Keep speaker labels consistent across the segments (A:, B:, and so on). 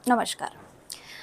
A: नमस्कार।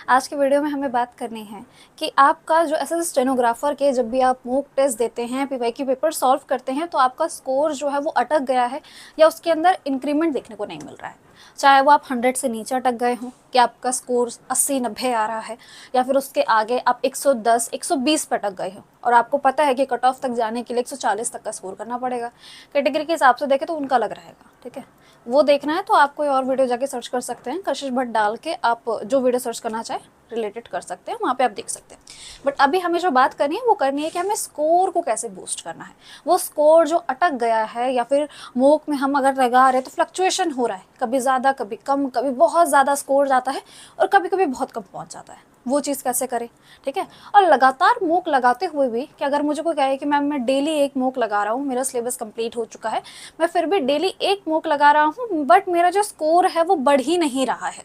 A: आज की वीडियो में हमें बात करनी है कि आपका जो एसएससी स्टेनोग्राफर के जब भी आप मॉक टेस्ट देते हैं, पीवाईक्यू पेपर सॉल्व करते हैं, तो आपका स्कोर जो है वो अटक गया है या उसके अंदर इंक्रीमेंट देखने को नहीं मिल रहा है। चाहे वो आप 100 से नीचे अटक गए हों कि आपका स्कोर 80-90 आ रहा है, या फिर उसके आगे आप 110 120 पर अटक गए हो और आपको पता है कि कट ऑफ तक जाने के लिए 140 तक का स्कोर करना पड़ेगा। कैटेगरी के हिसाब से देखें तो उनका अलग रहेगा, ठीक है। वो देखना है तो आप कोई और वीडियो जाके सर्च कर सकते हैं, कशिश भट्ट डाल के आप जो वीडियो सर्च करना चाहे रिलेटेड कर सकते हैं, वहाँ पे आप देख सकते हैं। बट अभी हमें जो बात करनी है वो करनी है कि हमें स्कोर को कैसे बूस्ट करना है। वो स्कोर जो अटक गया है या फिर मॉक में हम अगर लगा रहे हैं तो फ्लक्चुएशन हो रहा है, कभी ज़्यादा कभी कम, कभी बहुत ज़्यादा स्कोर जाता है और कभी कभी बहुत कम पहुँच जाता है। वो चीज़ कैसे करें, ठीक है। और लगातार मॉक लगाते हुए भी कि अगर मुझे कोई कहे कि मैम मैं डेली एक मॉक लगा रहा हूँ, मेरा सिलेबस कंप्लीट हो चुका है, मैं फिर भी डेली एक मॉक लगा रहा हूँ बट मेरा जो स्कोर है वो बढ़ ही नहीं रहा है,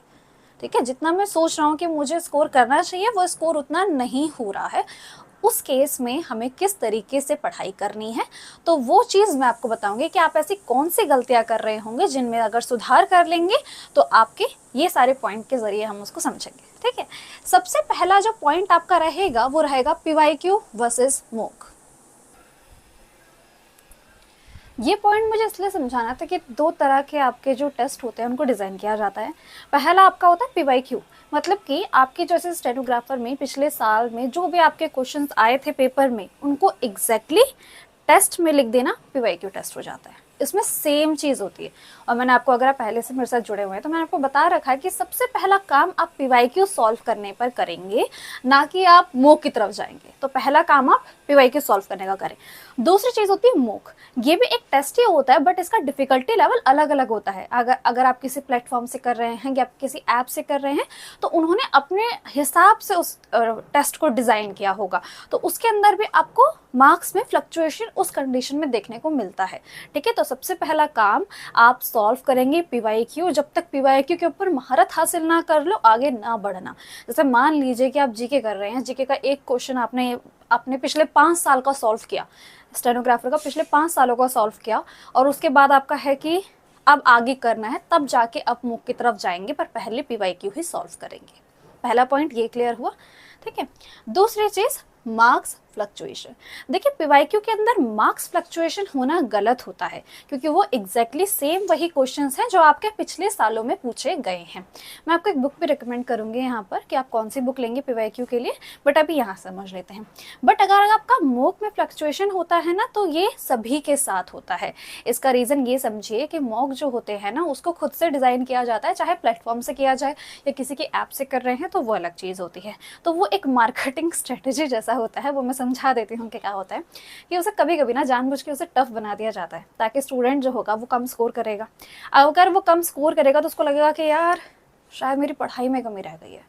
A: ठीक है। जितना मैं सोच रहा हूँ कि मुझे स्कोर करना चाहिए वो स्कोर उतना नहीं हो रहा है, उस केस में हमें किस तरीके से पढ़ाई करनी है, तो वो चीज़ मैं आपको बताऊंगी कि आप ऐसी कौन सी गलतियां कर रहे होंगे जिनमें अगर सुधार कर लेंगे तो आपके ये सारे पॉइंट के ज़रिए हम उसको समझेंगे, ठीक है। सबसे पहला जो पॉइंट आपका रहेगा वो रहेगा पीवाईक्यू वर्सेस मॉक। ये पॉइंट मुझे इसलिए समझाना था कि दो तरह के आपके जो टेस्ट होते हैं उनको डिज़ाइन किया जाता है। पहला आपका होता है पीवाईक्यू, मतलब कि आपके जैसे स्टेनोग्राफर में पिछले साल में जो भी आपके क्वेश्चंस आए थे पेपर में उनको एग्जैक्टली टेस्ट में लिख देना पीवाईक्यू टेस्ट हो जाता है। इसमें सेम चीज़ होती है। और मैंने आपको, अगर आप पहले से मेरे साथ जुड़े हुए हैं तो मैंने आपको बता रखा है कि सबसे पहला काम आप पीवाईक्यू सॉल्व करने पर करेंगे, ना कि आप मॉक की तरफ जाएंगे। तो पहला काम आप पीवाईक्यू सॉल्व करने का करें। दूसरी चीज़ होती है मॉक। ये भी एक टेस्ट ही होता है बट इसका डिफिकल्टी लेवल अलग अलग होता है। अगर आप किसी प्लेटफॉर्म से कर रहे हैं या आप किसी ऐप से कर रहे हैं तो उन्होंने अपने हिसाब से उस टेस्ट को डिज़ाइन किया होगा, तो उसके अंदर भी आपको मार्क्स में फ्लक्चुएशन उस कंडीशन में देखने को मिलता है, ठीक है। तो सबसे पहला काम आप सॉल्व करेंगे पीवाईक्यू। जब तक पीवाईक्यू के ऊपर महारत हासिल ना कर लो आगे ना बढ़ना। जैसे मान लीजिए कि आप जीके कर रहे हैं, जीके का एक क्वेश्चन आपने पिछले 5 साल का सॉल्व किया, स्टेनोग्राफर का पिछले 5 सालों का सॉल्व किया, और उसके बाद आपका है कि अब आगे करना है, तब जाके आप मुख की तरफ जाएंगे, पर पहले पीवाईक्यू ही सॉल्व करेंगे। पहला पॉइंट ये क्लियर हुआ, ठीक है। दूसरी चीज मार्क्स फ्लक्चुएशन। देखिए पीवाईक्यू के अंदर मार्क्स फ्लक्चुएशन होना गलत होता है क्योंकि वो एग्जैक्टली सेम वही क्वेश्चंस हैं जो आपके पिछले सालों में पूछे गए हैं। मैं आपको एक बुक भी रिकमेंड करूंगी यहाँ पर कि आप कौन सी बुक लेंगे पीवाईक्यू के लिए, बट अभी यहाँ समझ लेते हैं। बट अगर आपका मॉक में फ्लक्चुएशन होता है ना तो ये सभी के साथ होता है। इसका रीज़न ये समझिए कि मॉक जो होते हैं ना उसको खुद से डिज़ाइन किया जाता है, चाहे प्लेटफॉर्म से किया जाए या किसी की ऐप से कर रहे हैं तो वो अलग चीज़ होती है। तो वो एक मार्केटिंग स्ट्रेटेजी जैसा होता है। वो मैं समझा देती हूँ कि क्या होता है कि उसे कभी कभी ना जानबूझ के उसे टफ बना दिया जाता है ताकि स्टूडेंट जो होगा वो कम स्कोर करेगा। अगर वो कम स्कोर करेगा तो उसको लगेगा कि यार शायद मेरी पढ़ाई में कमी रह गई है।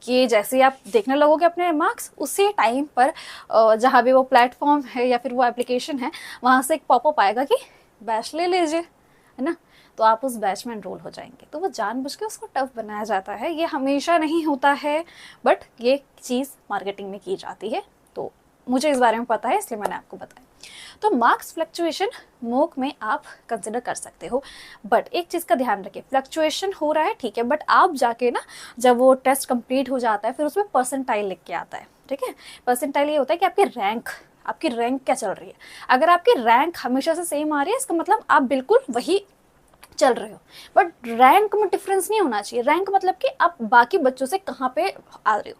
A: ये जैसे ही आप देखने लगोगे अपने मार्क्स, उसी टाइम पर जहाँ भी वो प्लेटफॉर्म है या फिर वो एप्लीकेशन है वहाँ से एक पॉपअप आएगा कि बैच ले लीजिए, है ना। तो आप उस बैच में एनरोल हो जाएंगे। तो वो जानबूझ के उसको टफ बनाया जाता है। ये हमेशा नहीं होता है बट ये चीज़ मार्केटिंग में की जाती है। तो मुझे इस बारे में पता है इसलिए मैंने आपको बताया। तो मार्क्स फ्लक्चुएशन मॉक में आप कंसिडर कर सकते हो, बट एक चीज़ का ध्यान रखिए, फ्लक्चुएशन हो रहा है ठीक है, बट आप जाके ना जब वो टेस्ट कंप्लीट हो जाता है फिर उसमें परसेंटाइल लिख के आता है, ठीक है। परसेंटाइल ये होता है कि आपकी रैंक क्या चल रही है। अगर आपकी रैंक हमेशा से सेम आ रही है इसका मतलब आप बिल्कुल वही चल रहे हो, बट रैंक में डिफरेंस नहीं होना चाहिए। रैंक मतलब कि आप बाकी बच्चों से कहाँ पे आ रहे हो।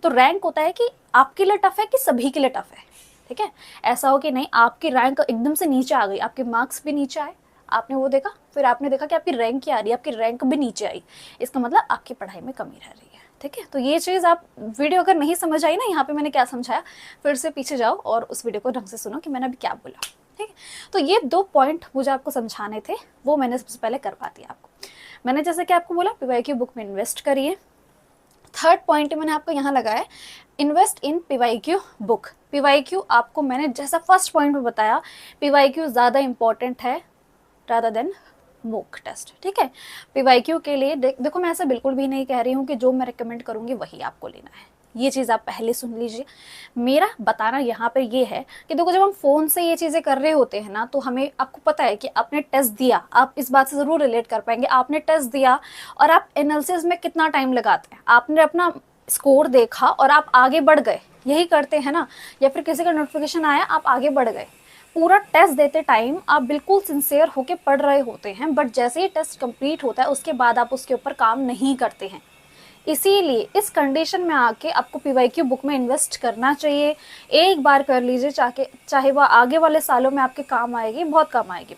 A: तो रैंक होता है कि आपके लिए टफ है कि सभी के लिए टफ है, ठीक है। ऐसा हो कि नहीं आपकी रैंक एकदम से नीचे आ गई, आपके मार्क्स भी नीचे आए, आपने वो देखा, फिर आपने देखा कि आपकी रैंक क्या आ रही है, आपकी रैंक भी नीचे आई, इसका मतलब आपकी पढ़ाई में कमी रह रही है, ठीक है। तो ये चीज़ आप वीडियो अगर नहीं समझ आई ना यहाँ पे मैंने क्या समझाया, फिर से पीछे जाओ और उस वीडियो को ढंग से सुनो कि मैंने अभी क्या बोला, ठीक है। तो ये 2 पॉइंट मुझे आपको समझाने थे, वो मैंने सबसे पहले करवा दिया आपको। मैंने जैसे कि आपको बोला पीवाईक्यू बुक में इन्वेस्ट करिए। थर्ड पॉइंट मैंने आपको यहाँ लगाया है, invest in PYQ book. PYQ आपको मैंने जैसा फर्स्ट पॉइंट में बताया, पीवाईक्यू ज़्यादा इंपॉर्टेंट है रादर देन मॉक टेस्ट, ठीक है। पीवाईक्यू के लिए देखो मैं ऐसा बिल्कुल भी नहीं कह रही हूँ कि जो मैं रिकमेंड करूँगी वही आपको लेना है। ये चीज़ आप पहले सुन लीजिए। मेरा बताना यहाँ पर ये है कि देखो, जब हम फ़ोन से ये चीज़ें कर रहे होते हैं ना, तो हमें, आपको पता है कि आपने टेस्ट दिया, आप इस बात से ज़रूर रिलेट कर पाएंगे, आपने टेस्ट दिया और आप एनालिसिस में कितना टाइम लगाते हैं, आपने अपना स्कोर देखा और आप आगे बढ़ गए, यही करते हैं ना, या फिर किसी का नोटिफिकेशन आया आप आगे बढ़ गए। पूरा टेस्ट देते टाइम आप बिल्कुल सिंसियर होके पढ़ रहे होते हैं, बट जैसे ही टेस्ट कंप्लीट होता है उसके बाद आप उसके ऊपर काम नहीं करते हैं। इसीलिए इस कंडीशन में आके आपको पीवाईक्यू बुक में इन्वेस्ट करना चाहिए। एक बार कर लीजिए, चाहे वह आगे वाले सालों में आपके काम आएगी, बहुत काम आएगी।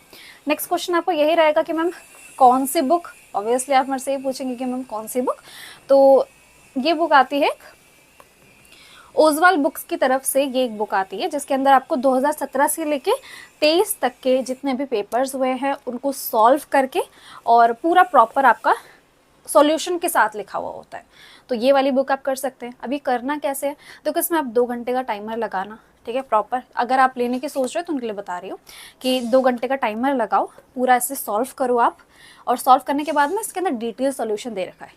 A: नेक्स्ट क्वेश्चन आपको यही रहेगा कि मैम कौन सी बुक, ऑब्वियसली आप मेरे से ये पूछेंगे कि मैम कौन सी बुक, तो ये बुक आती है ओजवाल बुक्स की तरफ से। ये एक बुक आती है जिसके अंदर आपको 2017 से लेके 23 तक के जितने भी पेपर्स हुए हैं उनको सॉल्व करके और पूरा प्रॉपर आपका सॉल्यूशन के साथ लिखा हुआ होता है। तो ये वाली बुक आप कर सकते हैं। अभी करना कैसे है, तो इसमें आप 2 घंटे का टाइमर लगाना, ठीक है, प्रॉपर। अगर आप लेने की सोच रहे हो तो उनके लिए बता रही हूँ कि 2 घंटे का टाइमर लगाओ, पूरा ऐसे सॉल्व करो आप, और सॉल्व करने के बाद में इसके अंदर डिटेल सॉल्यूशन दे रखा है।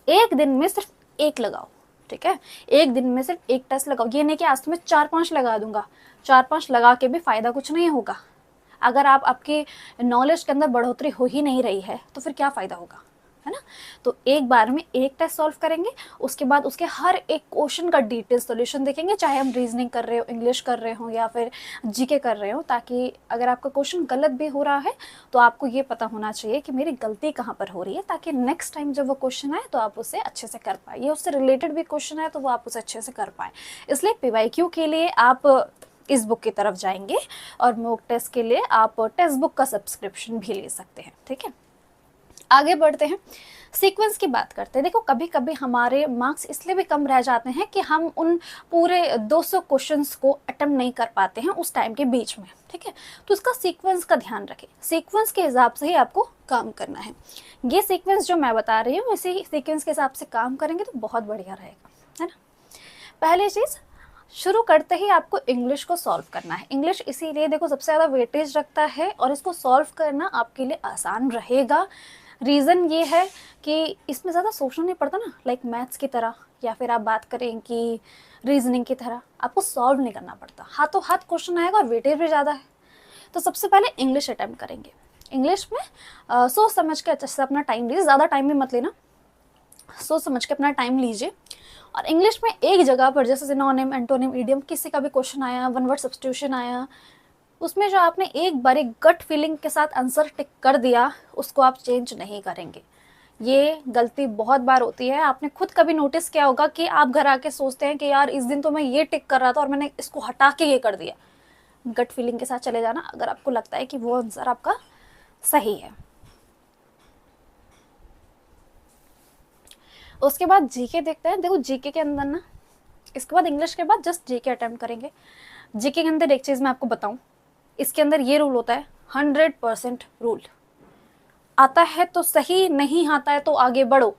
A: एक दिन में सिर्फ एक लगाओ, ठीक है, एक दिन में सिर्फ एक टेस्ट लगाओ। ये नहीं कि आज तो मैं 4-5 लगा दूंगा, 4-5 लगा के भी फायदा कुछ नहीं होगा। अगर आपकी नॉलेज के अंदर बढ़ोतरी हो ही नहीं रही है तो फिर क्या फ़ायदा होगा, है ना। तो एक बार में एक टेस्ट सॉल्व करेंगे, उसके बाद उसके हर एक क्वेश्चन का डिटेल सॉल्यूशन देखेंगे, चाहे हम रीजनिंग कर रहे हो, इंग्लिश कर रहे हो या फिर जीके कर रहे हो, ताकि अगर आपका क्वेश्चन गलत भी हो रहा है तो आपको ये पता होना चाहिए कि मेरी गलती कहाँ पर हो रही है, ताकि नेक्स्ट टाइम जब वो क्वेश्चन आए तो आप उसे अच्छे से कर पाए, या उससे रिलेटेड भी क्वेश्चन है तो वो आप उसे अच्छे से कर पाए। इसलिए पीवाईक्यू के लिए आप इस बुक की तरफ जाएंगे और मॉक टेस्ट के लिए आप टेक्स्ट बुक का सब्सक्रिप्शन भी ले सकते हैं, ठीक है। आगे बढ़ते हैं, सीक्वेंस की बात करते हैं। देखो, कभी कभी हमारे मार्क्स इसलिए भी कम रह जाते हैं कि हम उन पूरे 200 क्वेश्चंस को अटेम्प्ट नहीं कर पाते हैं उस टाइम के बीच में, ठीक है। तो इसका सीक्वेंस का ध्यान रखें, सीक्वेंस के हिसाब से ही आपको काम करना है। ये सीक्वेंस जो मैं बता रही हूँ, इसी सीक्वेंस के हिसाब से काम करेंगे तो बहुत बढ़िया रहेगा, है ना। पहली चीज़, शुरू करते ही आपको इंग्लिश को सॉल्व करना है। इंग्लिश इसीलिए देखो सबसे ज़्यादा वेटेज रखता है और इसको सॉल्व करना आपके लिए आसान रहेगा। रीज़न ये है कि इसमें ज़्यादा सोचना नहीं पड़ता ना, लाइक मैथ्स की तरह, या फिर आप बात करें कि रीजनिंग की तरह आपको सॉल्व नहीं करना पड़ता, हाथों हाथ क्वेश्चन आएगा और वेटेज भी ज़्यादा है। तो सबसे पहले इंग्लिश अटैम्प्ट करेंगे। इंग्लिश में सोच समझ के अच्छे से अपना टाइम लीजिए, ज़्यादा टाइम भी मत लेना, सोच समझ के अपना टाइम लीजिए। और इंग्लिश में एक जगह पर जैसे सिनोनिम, एंटोनिम, इडियम, किसी का भी क्वेश्चन आया, वन वर्ड सब्स्टिट्यूशन आया, उसमें जो आपने एक बार एक गट फीलिंग के साथ आंसर टिक कर दिया उसको आप चेंज नहीं करेंगे। ये गलती बहुत बार होती है। आपने खुद कभी नोटिस किया होगा कि आप घर आके सोचते हैं कि यार इस दिन तो मैं ये टिक कर रहा था और मैंने इसको हटा के ये कर दिया। गट फीलिंग के साथ चले जाना अगर आपको लगता है कि वो आंसर आपका सही है। उसके बाद जीके देखते हैं। देखो जीके के अंदर ना, इसके बाद इंग्लिश के बाद जस्ट जीके अटेम्प्ट करेंगे। जीके के अंदर एक चीज़ मैं आपको बताऊं, इसके अंदर ये रूल होता है 100% रूल। आता है तो सही, नहीं आता है तो आगे बढ़ो।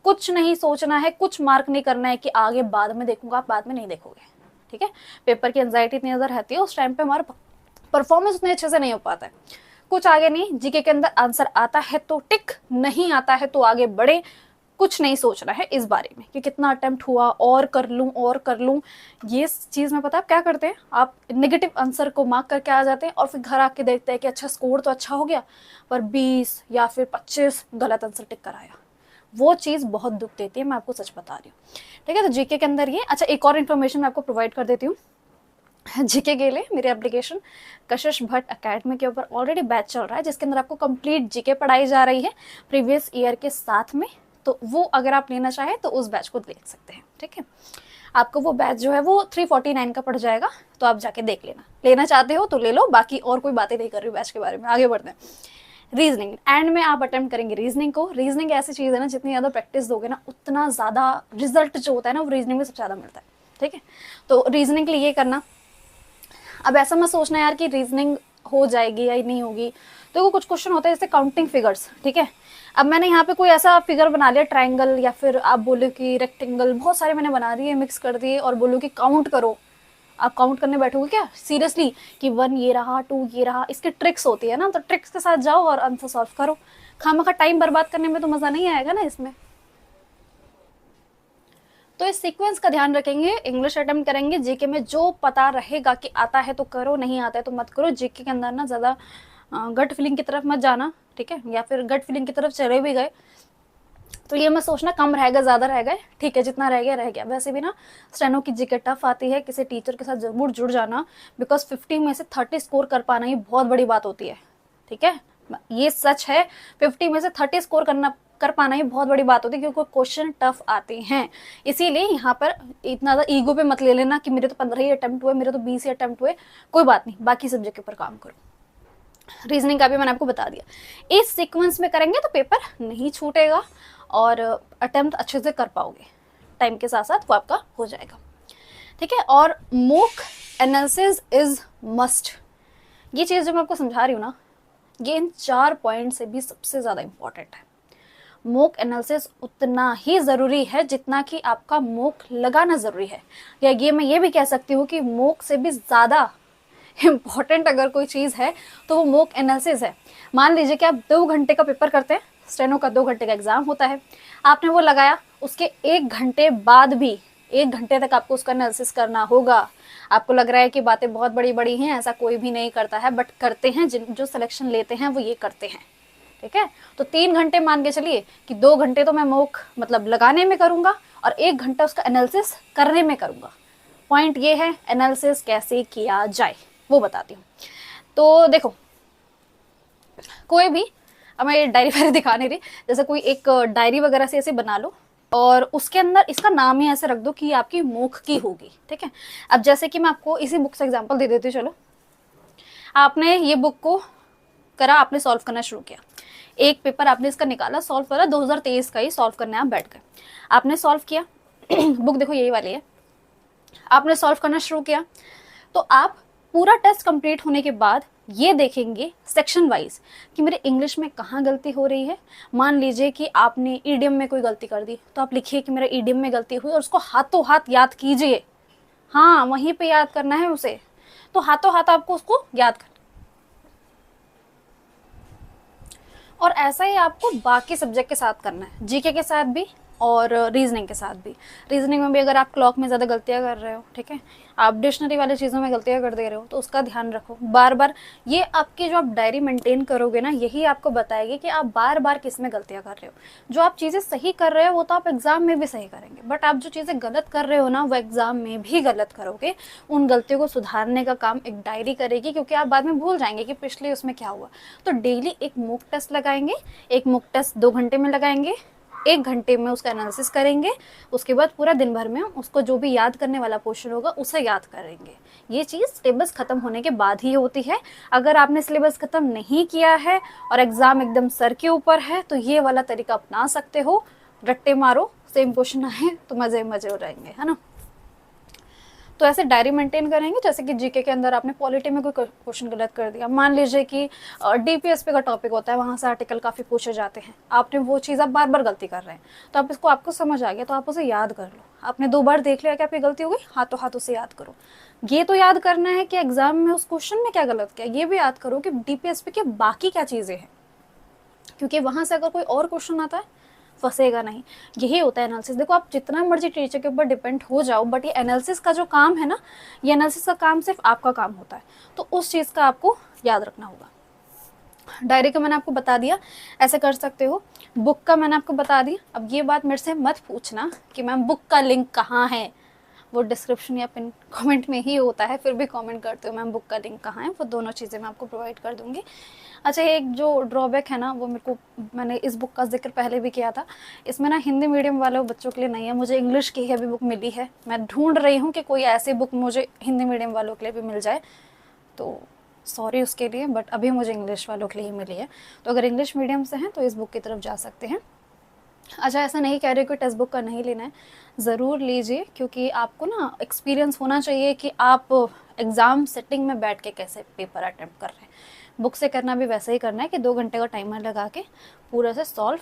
A: कुछ नहीं सोचना है, कुछ मार्क नहीं करना है कि आगे बाद में देखूंगा, आप बाद में नहीं देखोगे, ठीक है। पेपर की एंजाइटी इतनी ज़्यादा रहती है, उस टाइम पे हमारा परफॉर्मेंस उतने अच्छे से नहीं हो पाता है। कुछ आगे नहीं, जीके के अंदर आंसर आता है तो टिक, नहीं आता है तो आगे बढ़े। कुछ नहीं सोचना है इस बारे में कि कितना अटेम्प्ट हुआ, और कर लूँ और कर लूँ। ये चीज़ में पता है आप क्या करते हैं, आप नेगेटिव आंसर को मार्क करके आ जाते हैं और फिर घर आके देखते हैं कि अच्छा स्कोर तो अच्छा हो गया पर 20 या फिर 25 गलत आंसर टिक कर आया। वो चीज़ बहुत दुख देती है, मैं आपको सच बता रही हूँ, ठीक है। तो जीके के अंदर ये, अच्छा एक और इन्फॉर्मेशन मैं आपको प्रोवाइड कर देती हूँ। जीके के लिए मेरी एप्लीकेशन कशिश भट्ट अकेडमी के ऊपर ऑलरेडी बैच चल रहा है जिसके अंदर आपको कंप्लीट जीके पढ़ाई जा रही है प्रीवियस ईयर के साथ में। तो वो अगर आप लेना चाहें तो उस बैच को देख सकते हैं, ठीक है। आपको वो बैच जो है वो 349 का पड़ जाएगा, तो आप जाके देख लेना। लेना चाहते हो तो ले लो, बाकी और कोई बातें नहीं कर रही हूँ बैच के बारे में। आगे बढ़ते हैं। रीजनिंग एंड में आप अटेम्प्ट करेंगे रीजनिंग को। रीजनिंग ऐसी चीज़ है ना, जितनी ज़्यादा प्रैक्टिस दोगे ना उतना ज़्यादा रिजल्ट जो होता है ना वो रीजनिंग में सबसे ज़्यादा मिलता है, ठीक है। तो रीजनिंग के लिए ये करना। अब ऐसा मत सोचना यार कि रीजनिंग हो जाएगी या नहीं होगी। तो कुछ क्वेश्चन होते हैं जैसे काउंटिंग फिगर्स, ठीक है। अब मैंने यहाँ पे कोई ऐसा फिगर बना लिया ट्रायंगल, या फिर आप बोलो कि रेक्टेंगल, बहुत सारे मैंने बना दिए, मिक्स कर दिए, और बोलो कि काउंट करो। आप काउंट करने बैठोगे क्या सीरियसली कि 1 ये रहा, 2 ये रहा। इसकी ट्रिक्स होती है ना, तो ट्रिक्स के साथ जाओ और आंसर सॉल्व करो। खामा का टाइम बर्बाद करने में तो मज़ा नहीं आएगा ना इसमें। तो इस सीक्वेंस का ध्यान रखेंगे, इंग्लिश अटेम्प्ट करेंगे, जीके में जो पता रहेगा कि आता है तो करो, नहीं आता है तो मत करो। जीके के अंदर ना ज़्यादा गट फीलिंग की तरफ मत जाना, ठीक है, या फिर गट फीलिंग की तरफ चले भी गए तो ये मत सोचना कम रहेगा ज़्यादा रहेगा, ठीक है, जितना रह गया रह गया। वैसे भी ना स्टेनो की जीके टफ आती है, किसी टीचर के साथ जरूर जुड़ जाना, बिकॉज 50 में से 30 स्कोर कर पाना ये बहुत बड़ी बात होती है, ठीक है, ये सच है। 50 में से 30 स्कोर कर पाना ये बहुत बड़ी बात होती है, क्योंकि क्वेश्चन टफ आते हैं। इसीलिए यहाँ पर इतना ज़्यादा ईगो पे मत ले लेना कि मेरे तो 15 ही अटेम्प्ट हुए, मेरे तो 20 ही अटेम्प्ट हुए, कोई बात नहीं, बाकी सब्जेक्ट के ऊपर काम करो। रीजनिंग का भी मैंने आपको बता दिया। इस सीक्वेंस में करेंगे तो पेपर नहीं छूटेगा और अटेम्प्ट अच्छे से कर पाओगे, टाइम के साथ साथ वो आपका हो जाएगा, ठीक है। और मॉक एनालिसिस इज मस्ट, ये चीज़ जो मैं आपको समझा रही हूँ ना, ये इन 4 पॉइंट से भी सबसे ज़्यादा इंपॉर्टेंट है। मॉक एनालिसिस उतना ही ज़रूरी है जितना कि आपका मॉक लगाना ज़रूरी है, या ये मैं ये भी कह सकती हूँ कि मॉक से भी ज़्यादा इम्पॉर्टेंट अगर कोई चीज़ है तो वो मॉक एनालिसिस है। मान लीजिए कि आप 2 घंटे का पेपर करते हैं, स्टेनो का 2 घंटे का एग्जाम होता है, आपने वो लगाया, उसके 1 घंटे बाद भी 1 घंटे तक आपको उसका एनालिसिस करना होगा। आपको लग रहा है कि बातें बहुत बड़ी बड़ी हैं, ऐसा कोई भी नहीं करता है, बट करते हैं, जो सिलेक्शन लेते हैं वो ये करते हैं, ठीक है। तो 3 घंटे मान के चलिए कि 2 घंटे तो मैं मॉक मतलब लगाने में करूँगा और 1 घंटा उसका एनालिसिस करने में करूँगा। पॉइंट ये है एनालिसिस कैसे किया जाए वो बताती हूँ। तो देखो, कोई भी, अब मैं डायरी वगैरह दिखा नहीं रही, जैसे कोई एक डायरी वगैरह से ऐसे बना लो और उसके अंदर इसका नाम ही ऐसे रख दो कि आपकी मॉक की होगी, ठीक है। अब जैसे कि मैं आपको इसी बुक से एग्जांपल दे देती हूँ। चलो, आपने ये बुक को करा, आपने सॉल्व करना शुरू किया, एक पेपर आपने इसका निकाला, सॉल्व करा, 2023 का ही सॉल्व करने आप बैठ गए, आपने सॉल्व किया बुक देखो यही वाली है, आपने सॉल्व करना शुरू किया, तो आप पूरा टेस्ट कंप्लीट होने के बाद ये देखेंगे सेक्शन वाइज कि मेरे इंग्लिश में कहाँ गलती हो रही है। मान लीजिए कि आपने ईडियम में कोई गलती कर दी, तो आप लिखिए कि मेरा ईडियम में गलती हुई और उसको हाथों हाथ याद कीजिए। हाँ, वहीं पे याद करना है उसे, तो हाथों हाथ आपको उसको याद करना। और ऐसा ही आपको बाकी सब्जेक्ट के साथ करना है, जीके के साथ भी और रीजनिंग के साथ भी। रीजनिंग में भी अगर आप क्लॉक में ज़्यादा गलतियाँ कर रहे हो, ठीक है, आप डिक्शनरी वाली चीज़ों में गलतियाँ कर दे रहे हो, तो उसका ध्यान रखो बार बार। ये आपकी जो आप डायरी मेंटेन करोगे ना, यही आपको बताएगी कि आप बार बार किस में गलतियाँ कर रहे हो। जो आप चीज़ें सही कर रहे हो वो तो आप एग्ज़ाम में भी सही करेंगे, बट आप जो चीज़ें गलत कर रहे हो ना, वो एग्ज़ाम में भी गलत करोगे। उन गलतियों को सुधारने का काम एक डायरी करेगी, क्योंकि आप बाद में भूल जाएंगे कि पिछले उसमें क्या हुआ। तो डेली एक मॉक टेस्ट लगाएंगे, एक मॉक टेस्ट 2 घंटे में लगाएंगे, 1 घंटे में उसका एनालिसिस करेंगे, उसके बाद पूरा दिन भर में उसको जो भी याद करने वाला पोर्शन होगा उसे याद करेंगे। ये चीज़ सिलेबस खत्म होने के बाद ही होती है। अगर आपने सिलेबस खत्म नहीं किया है और एग्जाम एकदम सर के ऊपर है तो ये वाला तरीका अपना सकते हो, रट्टे मारो, सेम क्वेश्चन आए तो मजे मजे हो जाएंगे, है ना। तो ऐसे डायरी मेंटेन करेंगे। जैसे कि जीके के अंदर आपने पॉलिटी में कोई क्वेश्चन गलत कर दिया, मान लीजिए कि डीपीएसपी का टॉपिक होता है, वहाँ से आर्टिकल काफ़ी पूछे जाते हैं, आपने वो चीज़ आप बार बार गलती कर रहे हैं, तो आप इसको आपको समझ आ गया तो आप उसे याद कर लो। आपने 2 बार देख लिया कि आपकी गलती हो गई, हाथों हाथ उसे याद करो। ये तो याद करना है कि एग्जाम में उस क्वेश्चन में क्या गलत किया, ये भी याद करो कि डीपीएसपी के बाकी क्या चीज़ें हैं, क्योंकि वहाँ से अगर कोई और क्वेश्चन आता है फंसेगा नहीं। यही होता है एनालिसिस। देखो, आप जितना मर्जी टीचर के ऊपर डिपेंड हो जाओ, बट ये एनालिसिस का जो काम है ना, ये एनालिसिस का काम सिर्फ आपका काम होता है, तो उस चीज़ का आपको याद रखना होगा। डायरी का मैंने आपको बता दिया, ऐसे कर सकते हो। बुक का मैंने आपको बता दिया। अब ये बात मेरे से मत पूछना कि मैम बुक का लिंक कहाँ है, वो डिस्क्रिप्शन या पिन कमेंट में ही होता है, फिर भी कमेंट करते हो मैम बुक का लिंक कहाँ है, वो दोनों चीज़ें मैं आपको प्रोवाइड कर दूँगी। अच्छा, एक जो ड्रॉबैक है ना, वो मैंने इस बुक का जिक्र पहले भी किया था, इसमें ना हिंदी मीडियम वाले बच्चों के लिए नहीं है, मुझे इंग्लिश की ही अभी बुक मिली है। मैं ढूंढ रही हूँ कि कोई ऐसी बुक मुझे हिंदी मीडियम वालों के लिए भी मिल जाए, तो सॉरी उसके लिए, बट अभी मुझे इंग्लिश वालों के लिए ही मिली है। तो अगर इंग्लिश मीडियम से हैं तो इस बुक की तरफ जा सकते हैं। अच्छा, ऐसा नहीं कह रही कि टेक्स्ट बुक का नहीं लेना है, ज़रूर लीजिए, क्योंकि आपको ना एक्सपीरियंस होना चाहिए कि आप एग्ज़ाम सेटिंग में बैठ के कैसे पेपर अटेम्प्ट कर रहे हैं। बुक से करना भी वैसे ही करना है कि 2 घंटे का टाइमर लगा के पूरा से सॉल्व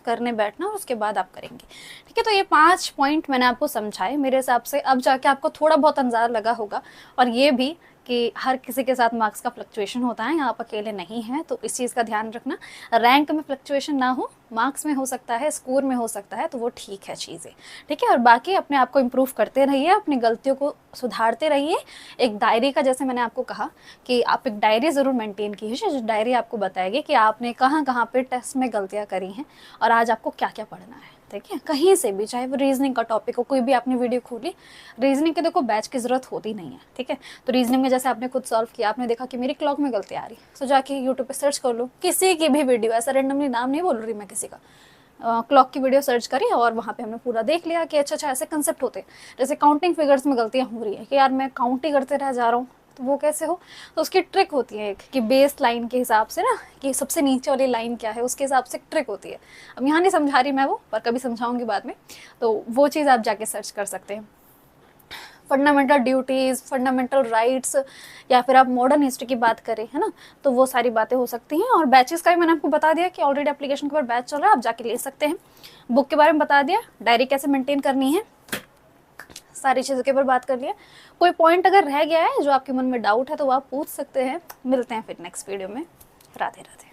A: करने बैठना और उसके बाद आप करेंगे, ठीक है। तो ये 5 पॉइंट मैंने आपको समझाए। मेरे हिसाब से अब जाके आपको थोड़ा बहुत अंदाज़ा लगा होगा, और ये भी कि हर किसी के साथ मार्क्स का फ्लक्चुएशन होता है, आप अकेले नहीं हैं, तो इस चीज़ का ध्यान रखना। रैंक में फ्लक्चुएशन ना हो, मार्क्स में हो सकता है, स्कोर में हो सकता है, तो वो ठीक है चीज़ें, ठीक है। और बाकी अपने आप को इम्प्रूव करते रहिए, अपनी गलतियों को सुधारते रहिए। एक डायरी का, जैसे मैंने आपको कहा कि आप एक डायरी ज़रूर मेंटेन कीजिए, जो डायरी आपको बताएगी कि आपने कहाँ कहाँ पे टेस्ट में गलतियाँ करी हैं और आज आपको क्या क्या पढ़ना है, ठीक है। कहीं से भी, चाहे वो रीजनिंग का टॉपिक हो, कोई भी आपने वीडियो खोली, रीजनिंग के देखो बैच की ज़रूरत होती नहीं है, ठीक है। तो रीजनिंग में जैसे आपने खुद सॉल्व किया, आपने देखा कि मेरी क्लॉक में गलती आ रही, तो जाके यूट्यूब पे सर्च कर लो, किसी की भी वीडियो, ऐसा रेंडमली नाम नहीं बोल रही मैं किसी का, क्लॉक की वीडियो सर्च करी और वहाँ पे हमने पूरा देख लिया कि अच्छा ऐसे कंसेप्ट होते हैं। जैसे काउंटिंग फिगर्स में गलतियाँ हो रही है कि यार मैं काउंट ही करते रह जा रहा हूँ, तो वो कैसे हो, तो उसकी ट्रिक होती है एक कि बेस लाइन के हिसाब से ना, कि सबसे नीचे वाली लाइन क्या है, उसके हिसाब से ट्रिक होती है। अब यहाँ नहीं समझा रही मैं वो, पर कभी समझाऊंगी बाद में, तो वो चीज़ आप जाके सर्च कर सकते हैं। फंडामेंटल ड्यूटीज़, फंडामेंटल राइट्स, या फिर आप मॉडर्न हिस्ट्री की बात करें, है ना, तो वो सारी बातें हो सकती हैं। और बैचेस का भी मैंने आपको बता दिया कि ऑलरेडी एप्लीकेशन के ऊपर बैच चल रहा है, आप जाके ले सकते हैं। बुक के बारे में बता दिया, डायरी कैसे मेंटेन करनी है, सारी चीज़ों के ऊपर बात कर लिया। कोई पॉइंट अगर रह गया है जो आपके मन में डाउट है तो वो आप पूछ सकते हैं। मिलते हैं फिर नेक्स्ट वीडियो में। राधे राधे।